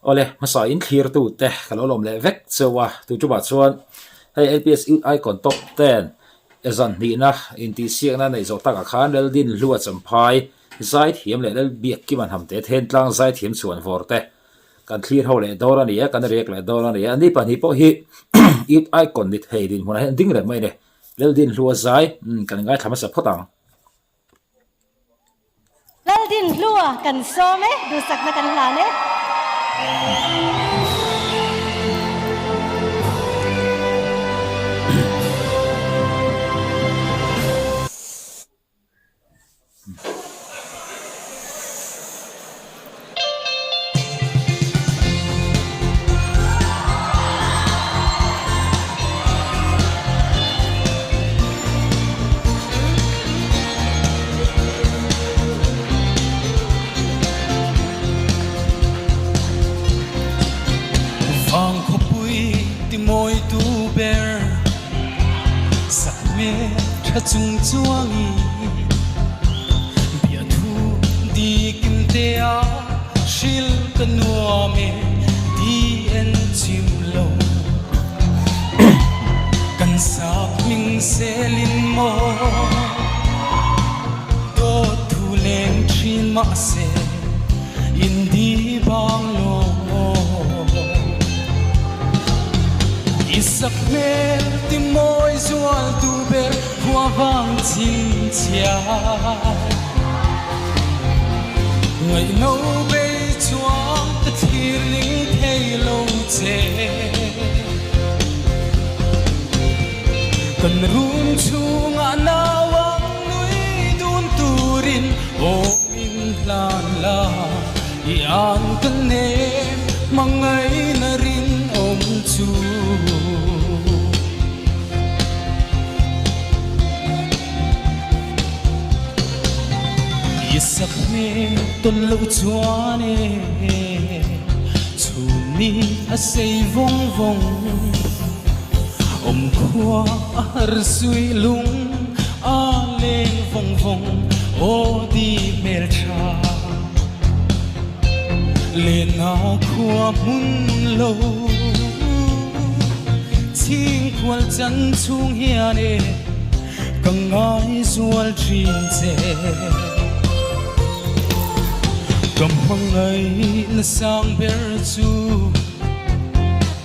ole masa in clear tu te kalolom le vek chewa tu chu ba chuan hey LPS icon top 10 ezan ni na in ti siang na nei zo taka khan lel din lua champhai zai thiam le lel biak ki man ham te then tlang zai thiam chuan vor te kan clear ho le dora ni kan rek le dora ni ani pa ni po hi it icon ni thei din huna hen ding re mai ne lel din lua zai kan ngai thama sa photang lel din lua kan so me du sak na kan la ne chung chuangi bia thu di kim te a shil kanua me di en chim lo kan sa ming selin mo do thu len thin ma se in di bang lo isak mel ti moi zual tu ber qua vang chín chia ngày lâu bây chuang ta thir linh thay lâu chê cần run chung anawang núi đun turin o min lan la ian kan ne mangai na rin om chu isak me ton lo chuane chuni a sei vong vong om khua ar sui lung a leng vong vong o di mel cha le na khua mun lo ching kwal chan chung hiane kangai zual trin che cầm hăng ấy na sang ber chu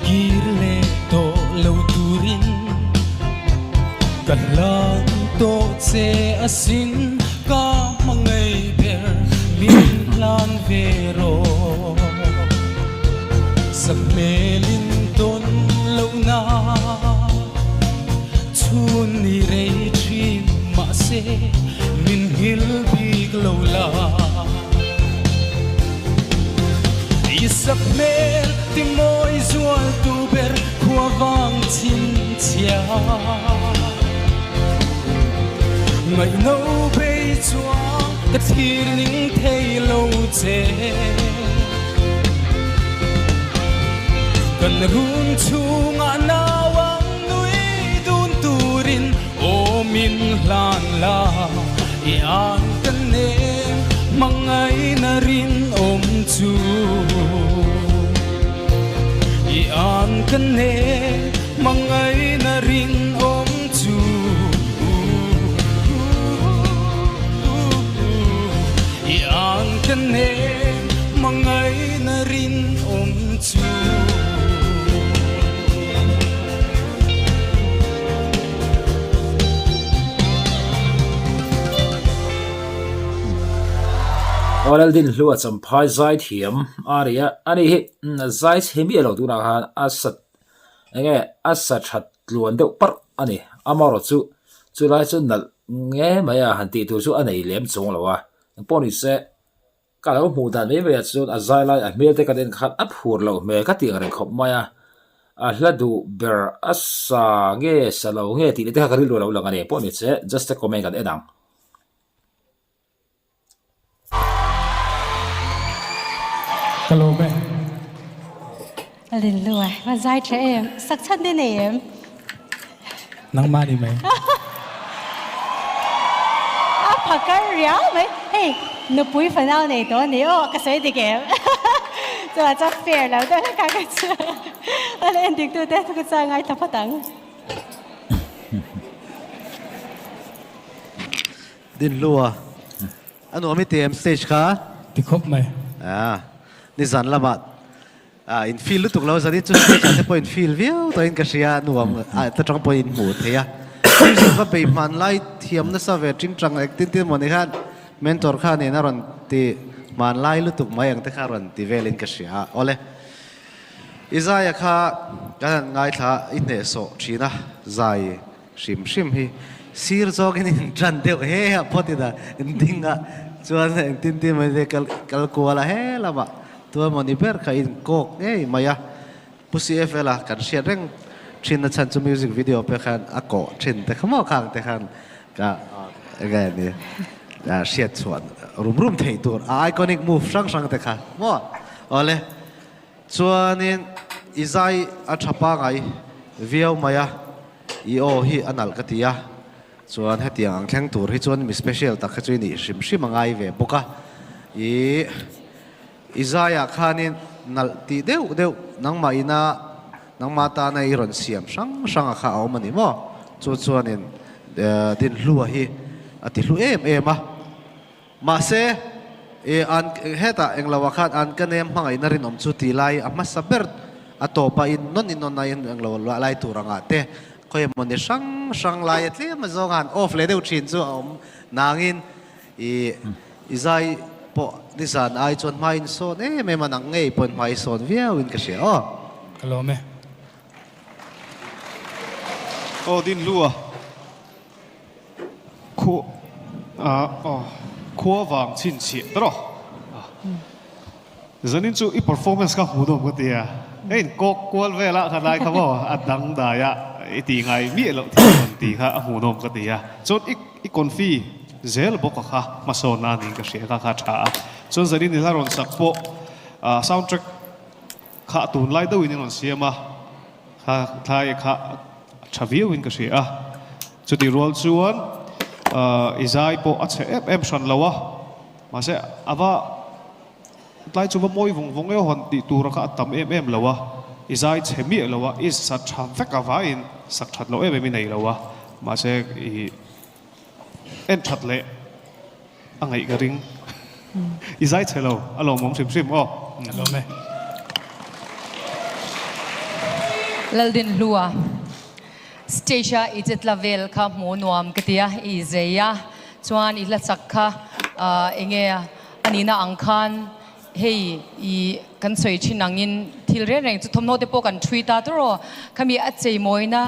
kir le to lo turin kan lan to che asin ka mangai ber min lan vero sak melin ton lo na chun ni re thin ma se min hil big lo la isak mel ti moi zual tu ber kwa vang chin chia ngày nâu bây chuang ka thir ning thei lo che kan run chung anawang nui dun turin o min lan la ian kan ne mangai na rin om chu ian kan ne mangai na rin om chu ian kan ne mangai na rin om chu Oral din lua champhai zai thiam aria ani hi zai hemi elo tu na han asat that luan deuh par ani amaro chu lai chu nal nge maya han ti tu chu anei lem chung lawa poni se ka lo mu dan me chu azai lai a mel te ka den khat ap hur lo me ka ti ren khop maya a hladu ber asa nge salo nge ti te ka ri lo lo ngani poni se just a comment kan edang Hello mẹ. Linh lua mà dai trẻ em sắc chân đến này em Nang ma đi mẹ. Phật cái riau mấy hey nó bụi phần nào này đó này ô cái sợi đi kẹp ตัวจะเฟียร์แล้วด้วยการกันเชื่ออะไรอันดิ้งตัวเต้ทุกใจไงทับตังดินลัวอันนู้นมีเตรียมสเตจค่ะที่ครบไหมนี่สันละบัดอินฟิลลุตุกเราสันนี่จุดสเตจจะพออินฟิลวิวตัวอินกระเชียนัวแต่จังพออินหมูเทียซึ่งก็ไปมันไล่เทียมนั่นซะเวจริงจังเอกติ้นมันนี่ค่ะเมนทอร์ค่ะนี่น่ารันที่มันไล่ลุตุกมาอย่างที่ข้ารันที่เวลินกระเชียโอเลอิซายค่ะกันง่ายท่าอินเนโซชีนะใจชิมฮีซีร์โซกินจันเดียวเฮ้ยพอดีนะดิ้งอ่ะส่วนติ้นมันจะกัลกัวละเฮ้ละบะตัวมันนี่เปิดค่ะอินโกกเอ้ยมายาพุซีเอฟละกันเชียร์เร่งชินนัดชันมิวสิกวิดีโอเพื่อกันอากาศชินแต่ขโมยข้างแต่กันก็อะไรนี่เชียร์ส่วนรุมเทตัวไอคอนิกมูฟช่างแต่ค่ะมั่วเอาเลยส่วนนี้อิซายอัชปะไงวิวมายาอีโอฮีอันนัลกติยาส่วนให้เตียงแข่งตัวที่ส่วนมีสเปเชียลตักช่วยนี่ชิมง่ายเว้ยบุกะอิซายข้านี่นัลตีเดียวนังมาอินานังมาตาในรอนเสียมช่างข้าเอามันนี่มั้งส่วนนี่ดินลัวฮีติลัวเอ็มมาเซอันเฮต้าเอ็งลาวคัดอันกันเอ็มพังอินารินอมสุตีไลอามาสับเบิร์ดอัตโตปะอินนนนายเอ็งลาวไลตัวรังอาเตคอยมันเนี่ยช่างไลท์เลยมาส่งงานออฟเลยเดี๋ยวชินจู่นางอินอีใจพอดิฉันไอจนมาอินโซนไม่มานั่งไงปนมาอินโซนเวียวอินกระเชียอ๋อฮัลโหลไหมดินลัวขัววางชินเฉียดหรอจะนี่จู่อี performance ก็หูดมกันเดียก็กวนเวลาขนาดเขาบอกอัดดังได้อะตีไงมีอะไรที่มันตีค่ะหูนมกันเดียจนอีคนฟีเซลบอกค่ะมาโซนานี่ก็เสียค่ะช้าจนจะนี่นี่ละรอนสักโปsoundtrack ค่ะตูนไล่ด้วยนี่รอนเสียมาค่ะทายค่ะชาวิวินก็เสียจุดที่รัวชวนอิจายโปอัดเสียชันแล้ววะมาเสียว่าไล่จูบมวยวงเอวหันติตัวรักอัตตามแล้ววะอิจายเฉมีแล้ววะอิสัตชันเฟกว่าอินสักชัดแล้วไม่ไหนแล้ววะมาเสียชัดเลยอังไงกระริงอิจายเฉลวอารมณ์ผมชิมอ๋อฮัลโหลไหมลดินลัวสเตชันอิจิตลาเวลค่ะโมนวมกติยาอิเซียชวนอิลัดสักค่ะเองอันนี้น่าอังคารเฮ้ยกันสวยชินังอินที่เรื่องจุดทมโนเดปกันทวีตตัวขมีอัจฉริยมวยนะ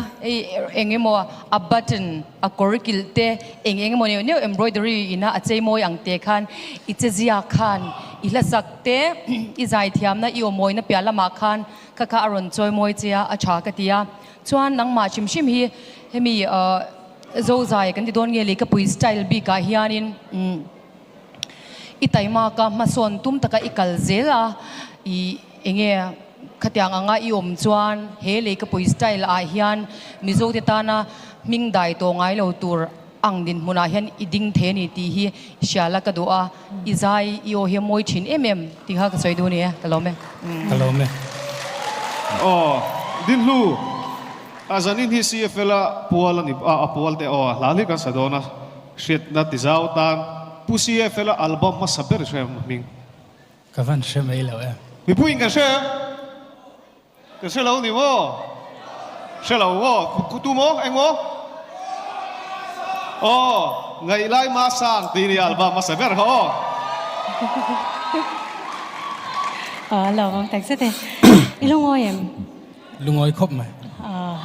เองมัวอับบัตนอักอริกิลเตเองมัวเนี่ยเอ็มบรอยเดอรี่อินะอัจฉริยมวยอังเตคันอิเจซิอาคันอิลัดสักเตอิใจเทียมนะอิโอมวยนะเปียละมาคันข้าอรุณจอยมวยเจียอาชากติยาชวนนังมาชิมฮีเฮมีโซใจกันที่โดนเงลิกับปุยสไตล์บีกาฮิอานินอีไตมากมาส่วนตุ้มตะกอีกัลเซล่าเองขัดยังอ่างอีอมชวนเฮลิกับปุยสไตล์อาฮิอันมิโซเตตานามิงได้ตัวไงเราตัวอังดินมุนาเห็นอีดิ้งเทนี่ตีฮีเชียละกระดูอาอีใจอีโอเฮมวยชินตีฮักสวยดูนี่กันแล้วไหมฮัลโหลไหมดินลูอาจารย์นี่ที่ CFL ปัวลนี่ปัวลเตอลาลิกันสะดวนะเสียดนัดที่เจ้าตันผู้ CFL อัลบั้มมาสับเปอร์เชื่อมิงก็ฟันเชื่อไม่แล้วมีผู้หญิงกันเชื่อกันเชื่อเราหนิวะเชื่อเราวะกูตูโมเอ็งวะไงไล่มาสั่งตีนี่อัลบั้มมาสับเปอร์เขาเราแต่งเสร็จอีลุงอ้อยลุงอ้อยครบไหม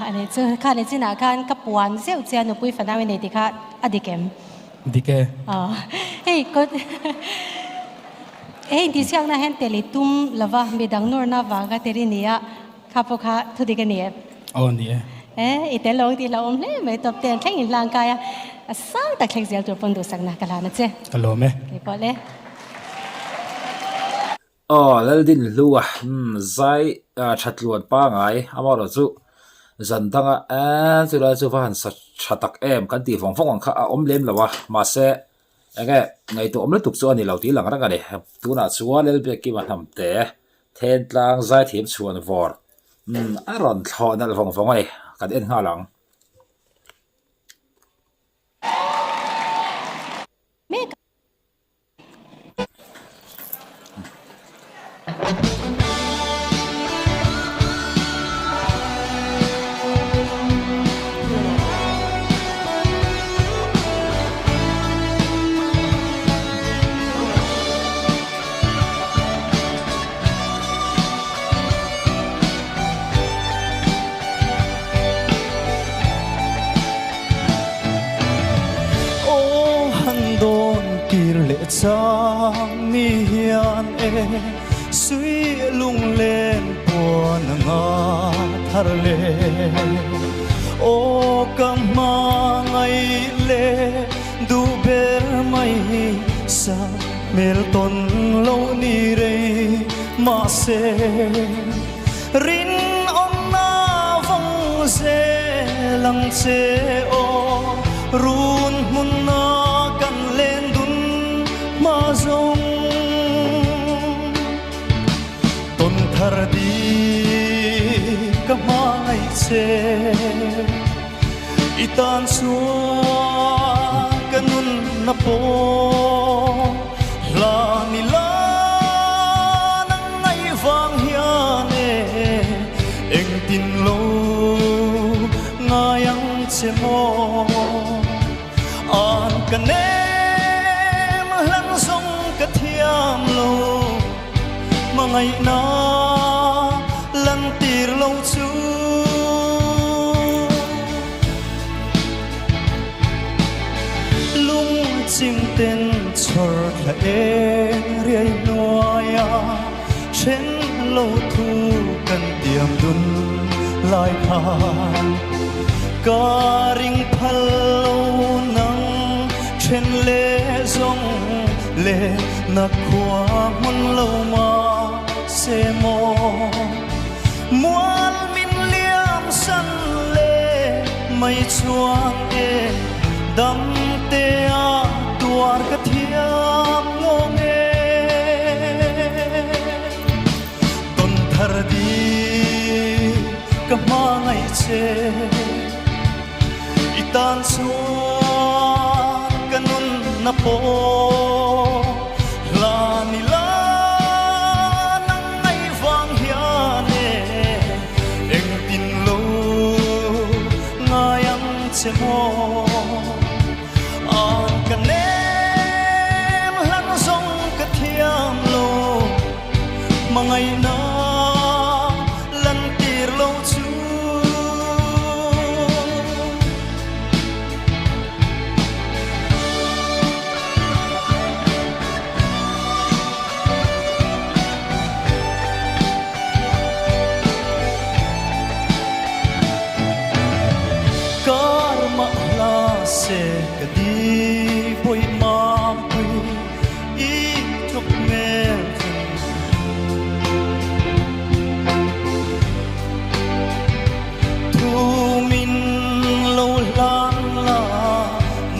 อันนี้จะข้าในจีน่าข้านกับวันเสียวเจียนุปุยฝันเอาไว้ในที่ข้าอดีเกมดีเกเฮ้ยก็ที่เสียงน่ะเห็นเตลิตุ้มละว่ามีดังนูร์น่ะว่าก็เตลินี่อ่ะข้าพวกข้าทุกทีเนี่ยนี่อีเตลงที่เราอมเล่ไม่ตบเตียนแข่งอินร่างกายสร้างแต่แข่งเสียตัวปนดูสักนักกันแล้วนะเจ้ฮัลโหลไหมกี่ปอเลยแล้วดินลัวใจชัดล้วนป้าไงอามาเราจู่จันทังสุดท้ายจู่ฟันชัดตักกันตีฟงข้าอมเล่มแล้ววะมาเสะไงตัวอมเล่ตุกส่วนนี่เราตีหลังนั่งกันเลยตัวน่ะชัวร์เลยเปียกกี่วันทำเตะ then tlang zai thiam chuan vor a ron thlo nal vong ai kan en nga lang ô han đôn kir lệ chang mi hian e suy lung lên buồn ngã thar lệ ô kam ma ngày lệ du ber mai sa mel ton lâu ni re ma se rin on na vong se lang se o run mun na kan lên dun ma zong ton thar di ka mai che itan suwa kanun na po la ni la nang ngai vang hian e eng tin lo ngayang che mo an kanem lang song ka thiam lo mangai na lan tir lo chu lung chim ten chor la eng riai noya chen lo thu kan tiam dun lai khan ca ring phal lo nang chen le zong le na khwa mun lo ma se mo mual min liam san le mai chuang e dam te a tuar ka thiam ngong e ton thar di ka ma ngai che itan suan kanun na po la ni la nang ngai vang hian e eng tin lo ngayang che mo an kanem lan song ka thiam lo mangai na lan tir lo chu se ka di boy ma pui i tuk mel tu min lo lan la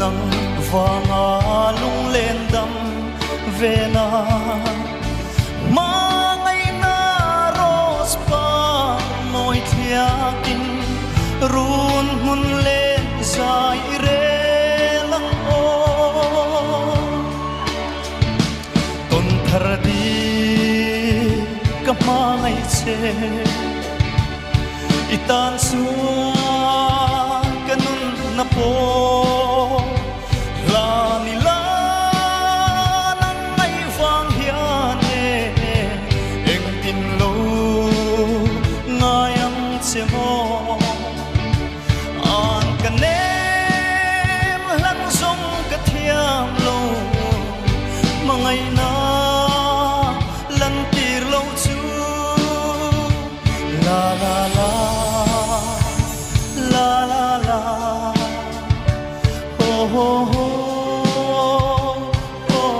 nang vanga lung len dam ve na ma ngai na ros pa moi thia kin run hun len sai re thar di ka ma ngai che itan suwa kanun na po la ni la nang ngai vang hian e eng tin lo ngayang che mo an kanem lan song ka thiam lo mangai na lan tir lo chu la la la la la la oh oh oh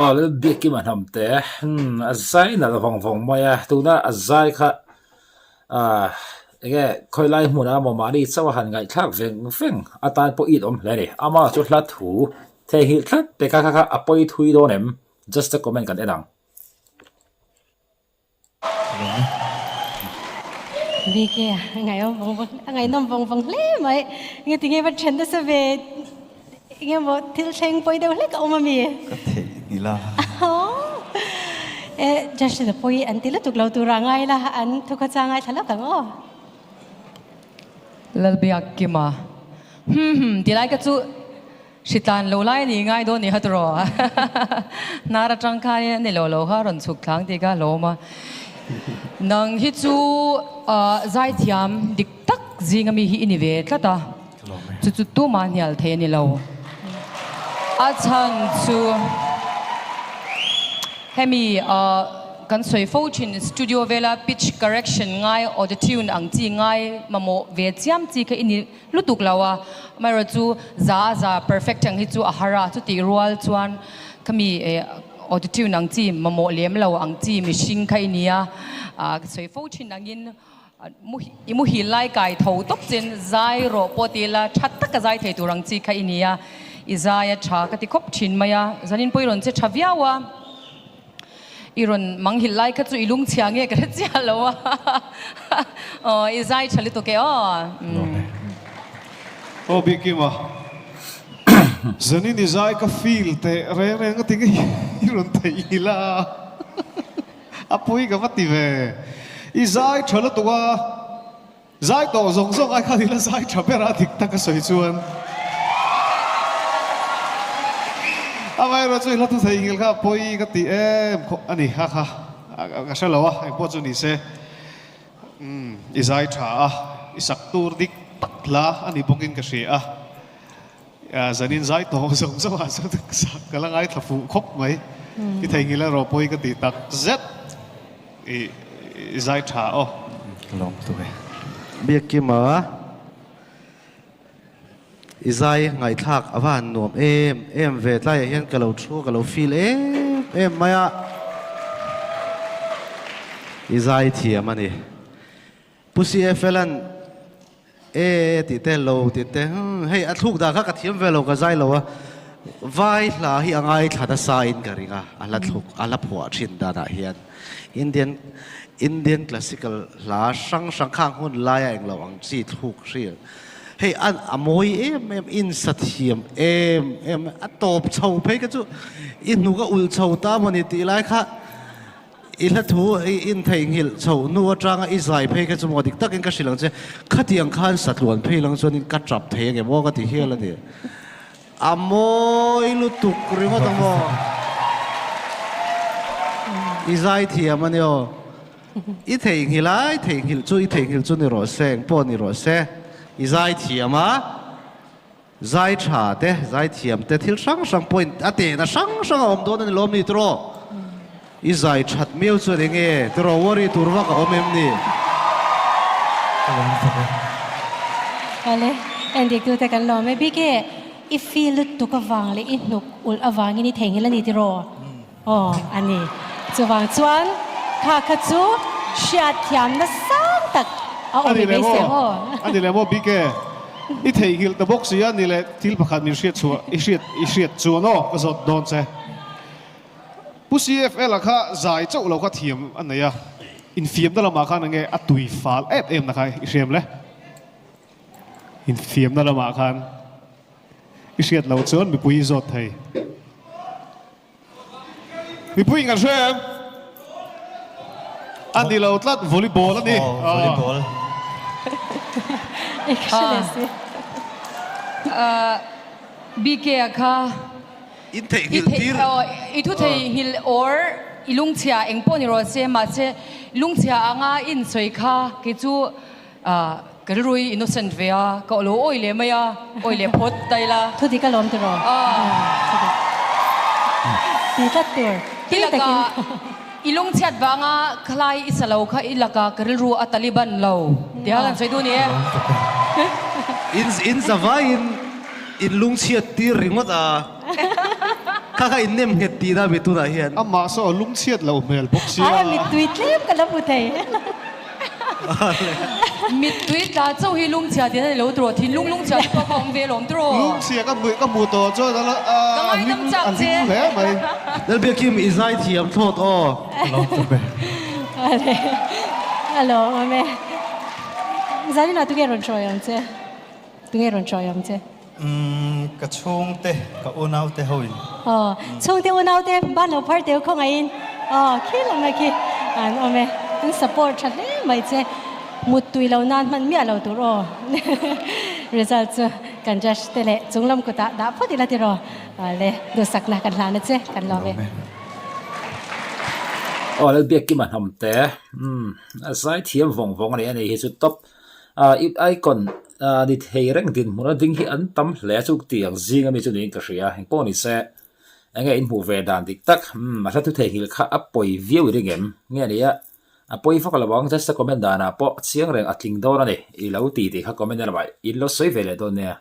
oh le bik ki man ham te a zai na vong mai a tu na a zai kha ege khoilai hmuna momani chawahan ngai thak veng atan po it om lere ama chu hlat thu the hi thlat pe ka apoi thui do nem just a comment kan enang vì kia ngày ông ngày năm vòng lẽ mày nghe tiếng nghe bắt chân đó sẽ về nghe một thiếu sinh bôi đâu lẽ cậu mà mì có thể nghĩ là just là bôi anh tí là tụt lâu tụt ra ngay là anh tụt khát ngay thật là càng ô lalbiak kima tilai ka chu shitan lo lai ni ngai do ni hatro nara tangkai ni lo ha ron chuk thang ti ka lo ma nang hi chu zai thiam dik tak zinga mi hi ini ve tlata chu chu tu ma nial the ni lo a chan chu hemi kan soi fo chin studio vela pitch correction ngai auto tune ang chi ngai mamo ve chiam chi ka ini lutuk lawa mai ro chu za perfect ang hi chu a hara chu ti rual chuan kami auto tune ang chi mamo lem lo ang chi mi sing khai nia soi fo chin angin imu hi lai kai tho tok chen zai ro potila that tak zai thei turang chi khai nia izaya tha ka ti khop chin maya zanin poiron che thaviawa iron manghil lai ka chu ilung chiange ka chia lo izai chali to ke biki ma zanin izai ka feel te re nga tinga iron te ila apoi ka mati ve izai chala to wa zai to zong ai kha dila zai chapera dik ta ka soi chuan amai ro chui latu thai ngil kha poi ka ti em ani ha ka sha lawa ai po chu ni se izai tha isak tur dik takla ani bokin ka she zanin zai to zong a so ka lang ai thafu khop mai ki thai ngil ro poi ka ti tak zet izai tha lòng tu về biết kia mà izai ngày thạc avan nuông em về lại hiện cái lâu chua cái lâu feel em maya izai thiam anh đi pussy felan ti te lâu ti te hey at thuk da ka thiam về lâu cái zai lâu vai là hi angai thada sa in ka ringa ala thuk ala phua thin da da hian Indian classical la sang khang hun lai ang lo ang chi thuk riel hey an amoi em in sathiam em atop chau phei ka chu in nu ka ul chau ta mani ti lai kha ila thu in thei ngil chau nu atanga izai phei ka chu modik takin ka silang che khatiang khan satluan phei lang chuan in ka trap thei nge mo ka ti hial ani amoi lu tuk ringa tamo izai thiam ani o i thei ngilai thei ngil chu ni ro seng po ni ro se izai thiam zai tha te zai thiam te thil sang point ate na sang om don ni lom ni tro izai that meu chu ringe tro wori turwa ka omem ni ale and ik tu te kan lo me bi ke I feel tu ka wang le in nuk ul awang ni theng la ni ti ro ani chuwang chuan kha chu shat thiam na sang tak ani le mo bike I thei hil ta box ya ni le til pakhat mi riat chu I riat chu no ka zot don che pusi fl kha zai chau lo kha thiam anaya in fiam da lama kha nge atui fal em na khai I riam le in fiam da lama khan I riat lo chon mi pui zot thei mi pui ngal sem ani lo tlat volleyball ani volleyball excellent BK kha in thei hil tir I thu thei hil or ilung chia engpo ni ro se ma che lung chia anga in soi kha ke chu karui innocent vea ko lo oi le maya oi le phot taila thu ti ka lom ti ro ti ta tur ilaka ilung chat wanga khlai isalo kha ilaka karil ataliban lo dia kan soi du ni in zawai in lung chiat tir ringot kha in nem het ti da bitu da hian amma so lung chiat lo mel box ya ai mi tweet lem ka la pu thei mít tuyết đã châu hi lung chia thì lâu rồi thì lung chia có không về lom rồi lung chia cái mù tổ cho đó là ai đâm chặt chứ lẽ mày nên biết kim izai thiam thốt ô Long tu be. Alo mẹ Zali na tu nghe rồi chơi không chứ tu nghe rồi chơi không chứ Ka chung te, ka unaw te hoin. chung tiêu nào tiêu ban đầu part tiêu không ai khi làm này khi mẹ anh support chặt đấy mày chứ một tuổi lâu nan mình miết lâu tuổi rồi result kan just tele chung lam ko ta đã phát đi là tiêu rồi le đồ sắc na kan lan chứ kan lo về le biak ki man ham te sai thiam vong này hi chu top if ai còn đi thầy rèn tin muốn đinh hi ấn tâm lẽ chụp tiếng riêng ở bên chỗ này cái gì à, có ni sẽ anh ấy in mù về đàn tích tắc mà sao tu thầy hi khá áp bồi view đi game nghe này á bồi phát là bóng just comment đàn à, bỏ chiang rèn atling đó này, lâu tí thì khá comment là vậy, in lo soi về lại đó nè.